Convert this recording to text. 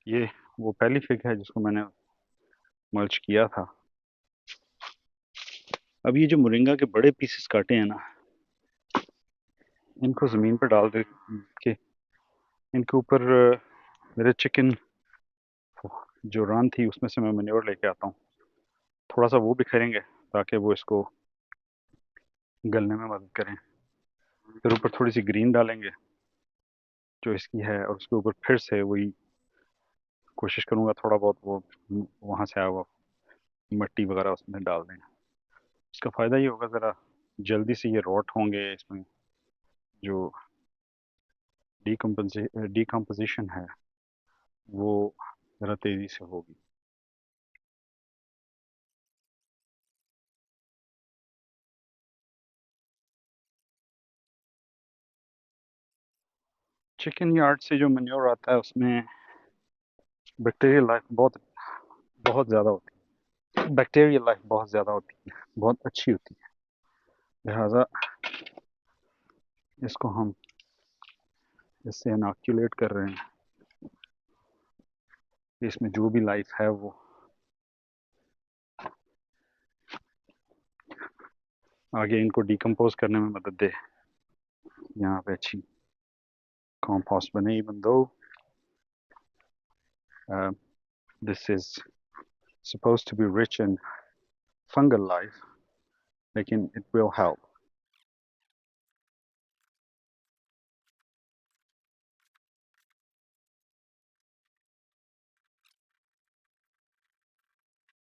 ये वो पहली फिग है जिसको मैंने मल्च किया था। अब ये जो मोरिंगा के बड़े पीसेस काटे हैं ना, इनको ज़मीन पर डाल दे के इनके ऊपर मेरे चिकन जो रन थी उसमें से मैं मैन्योर लेके आता हूँ, थोड़ा सा वो बिखेरेंगे ताकि वो इसको गलने में मदद करें। फिर ऊपर थोड़ी सी ग्रीन डालेंगे जो इसकी है, और उसके ऊपर फिर से वही कोशिश करूँगा थोड़ा बहुत वो वहाँ से आया हुआ मिट्टी वगैरह उसमें डाल दें। इसका फ़ायदा ये होगा ज़रा जल्दी से ये रॉट होंगे, इसमें जो डीकम्पोजिशन है वो ज़रा तेज़ी से होगी। चिकन यार्ड से जो मैन्योर आता है उसमें बैक्टीरियल लाइफ बहुत बहुत ज़्यादा होती है, बैक्टीरियल लाइफ बहुत ज़्यादा होती है, बहुत अच्छी होती है। लिहाजा इसको हम इससे इनॉक्यूलेट कर रहे हैं कि इसमें जो भी लाइफ है वो आगे इनको डिकम्पोज करने में मदद दे। यहाँ पे अच्छी कंपोस्ट बने, even though this is supposed to be rich in fungal life, लेकिन it will help